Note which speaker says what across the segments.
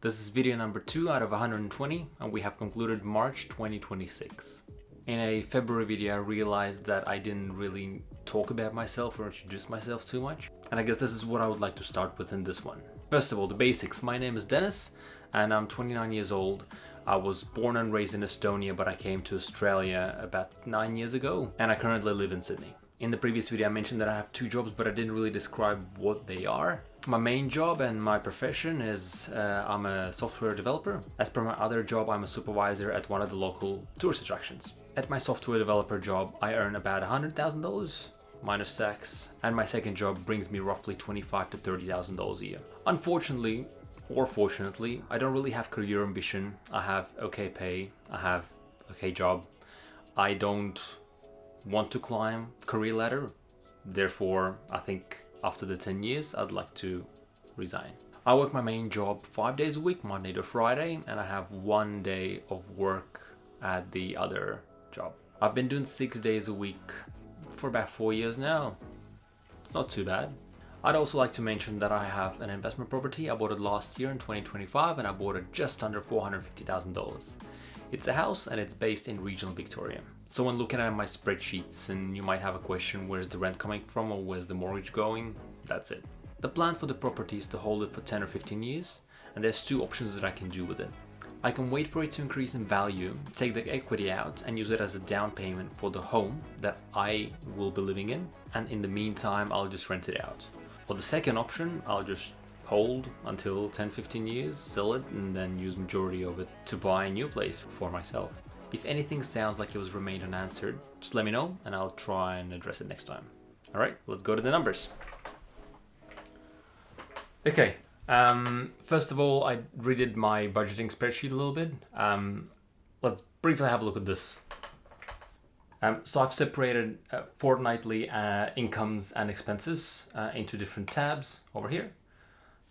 Speaker 1: This is video number 2 out of 120 and we have concluded March 2026. In a February video I realized that I didn't really talk about myself or introduce myself too much, and I guess this is what I would like to start with in this one. First of all, the basics. My name is Dennis and I'm 29 years old. I was born and raised in Estonia, but I came to Australia about 9 years ago and I currently live in Sydney. In the previous video I mentioned that I have 2 jobs, but I didn't really describe what they are. My main job and my profession is I'm a software developer. As per my other job, I'm a supervisor at one of the local tourist attractions. At my software developer job, I earn about $100,000 minus tax, and my second job brings me roughly $25,000 to $30,000 a year. Unfortunately, or fortunately, I don't really have career ambition. I have okay pay, I have okay job. I don't want to climb career ladder. Therefore, I think after the 10 years, I'd like to resign. I work my main job 5 days a week, Monday to Friday, and I have 1 day of work at the other job. I've been doing 6 days a week for about 4 years now. It's not too bad. I'd also like to mention that I have an investment property. I bought it last year in 2025 and I bought it just under $450,000. It's a house and it's based in regional Victoria. So when looking at my spreadsheets and you might have a question, where's the rent coming from or where's the mortgage going? That's it. The plan for the property is to hold it for 10 or 15 years, and there's 2 options that I can do with it. I can wait for it to increase in value, take the equity out and use it as a down payment for the home that I will be living in, and in the meantime I'll just rent it out. Or the second option, I'll just hold until 10-15 years, sell it, and then use majority of it to buy a new place for myself. If anything sounds like it was remained unanswered, just let me know and I'll try and address it next time. Alright, let's go to the numbers. Okay, first of all, I redid my budgeting spreadsheet a little bit. Let's briefly have a look at this. So I've separated fortnightly incomes and expenses into different tabs over here.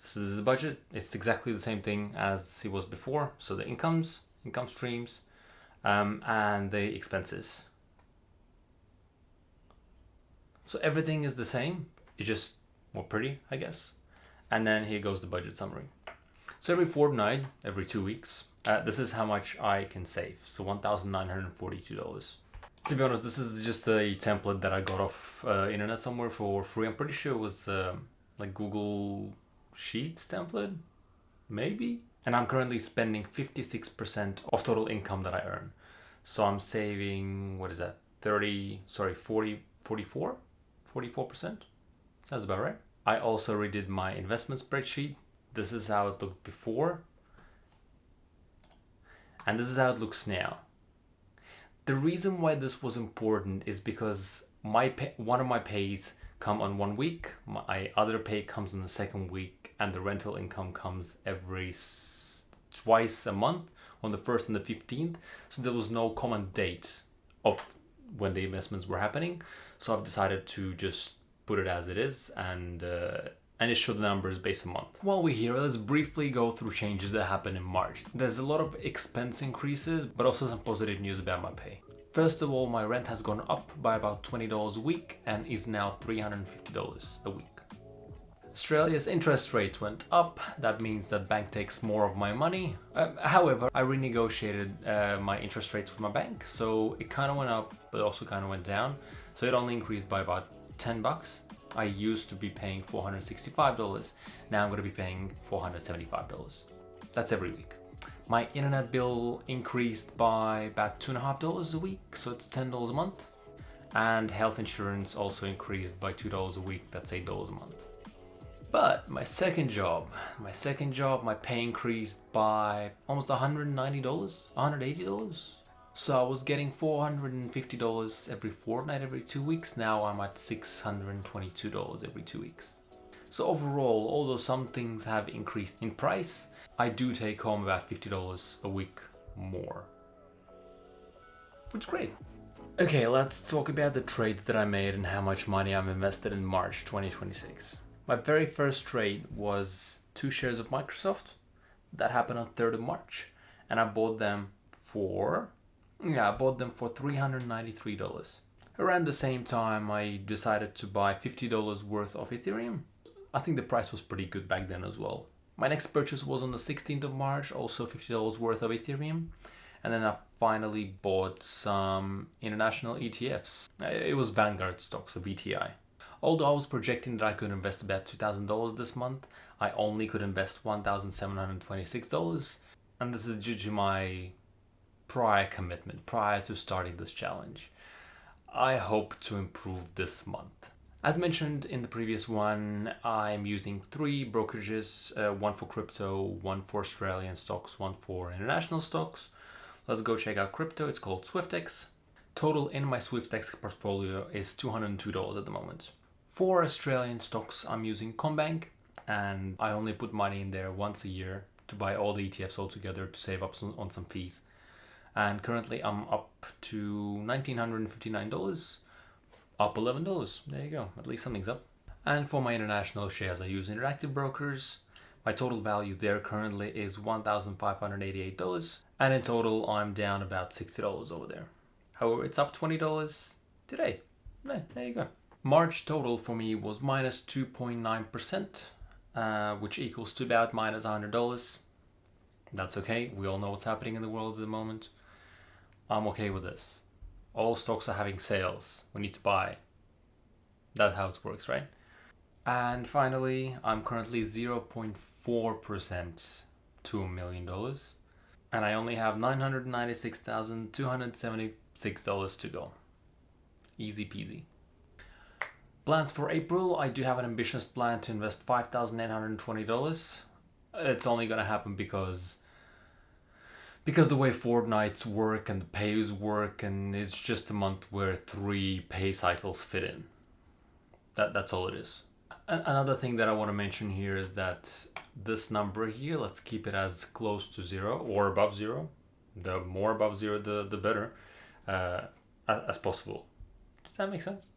Speaker 1: So this is the budget. It's exactly the same thing as it was before. So the income streams, and the expenses. So everything is the same. It's just more pretty, I guess. And then here goes the budget summary. So every fortnight, every 2 weeks, this is how much I can save. So $1,942. To be honest, this is just a template that I got off internet somewhere for free. I'm pretty sure it was like Google Sheets template, maybe. And I'm currently spending 56% of total income that I earn. So I'm saving, what is that? 44%? Sounds about right. I also redid my investment spreadsheet. This is how it looked before. And this is how it looks now. The reason why this was important is because one of my pays come on 1 week, my other pay comes on the second week, and the rental income comes twice a month, on the 1st and the 15th. So there was no common date of when the investments were happening. So I've decided to just put it as it is and it showed the numbers based on month. While we're here, let's briefly go through changes that happened in March. There's a lot of expense increases, but also some positive news about my pay. First of all, my rent has gone up by about $20 a week and is now $350 a week. Australia's interest rates went up. That means that bank takes more of my money. However, I renegotiated my interest rates with my bank, so it kind of went up, but also kind of went down. So it only increased by about $10. I used to be paying $465. Now I'm going to be paying $475. That's every week. My internet bill increased by about $2.50 a week, so it's $10 a month. And health insurance also increased by $2 a week, that's $8 a month. But my second job, my pay increased by almost $190, $180. So I was getting $450 every fortnight, every 2 weeks. Now I'm at $622 every 2 weeks. So overall, although some things have increased in price, I do take home about $50 a week more, which is great. Okay, let's talk about the trades that I made and how much money I'm invested in March 2026. My very first trade was 2 shares of Microsoft. That happened on 3rd of March, and I bought them for $393. Around the same time, I decided to buy $50 worth of Ethereum. I think the price was pretty good back then as well. My next purchase was on the 16th of March, also $50 worth of Ethereum. And then I finally bought some international ETFs. It was Vanguard stocks, so VTI. Although I was projecting that I could invest about $2,000 this month, I only could invest $1,726. And this is due to my prior commitment, prior to starting this challenge. I hope to improve this month. As mentioned in the previous one, I'm using 3 brokerages, one for crypto, one for Australian stocks, one for international stocks. Let's go check out crypto. It's called SwiftX. Total in my SwiftX portfolio is $202 at the moment. For Australian stocks, I'm using Combank, and I only put money in there once a year to buy all the ETFs all together to save up on some fees. And currently I'm up to $1,959, up $11. There you go, at least something's up. And for my international shares, I use Interactive Brokers. My total value there currently is $1,588, and in total I'm down about $60 over there. However, it's up $20 today. There you go. March total for me was minus 2.9%, which equals to about minus $100. That's okay. We all know what's happening in the world at the moment. I'm okay with this. All stocks are having sales. We need to buy. That's how it works, right? And finally, I'm currently 0.4% to $1 million. And I only have $996,276 to go. Easy peasy. Plans for April, I do have an ambitious plan to invest $5,820. It's only gonna happen because the way fortnights work and the pays work, and it's just a month where 3 pay cycles fit in. That's all it is. Another thing that I want to mention here is that this number here, let's keep it as close to 0 or above 0. The more above 0, the better, as possible. Does that make sense?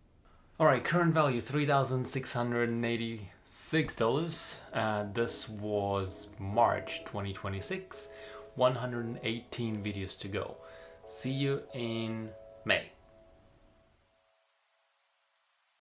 Speaker 1: All right, current value $3,686. This was March 2026. 118 videos to go. See you in May.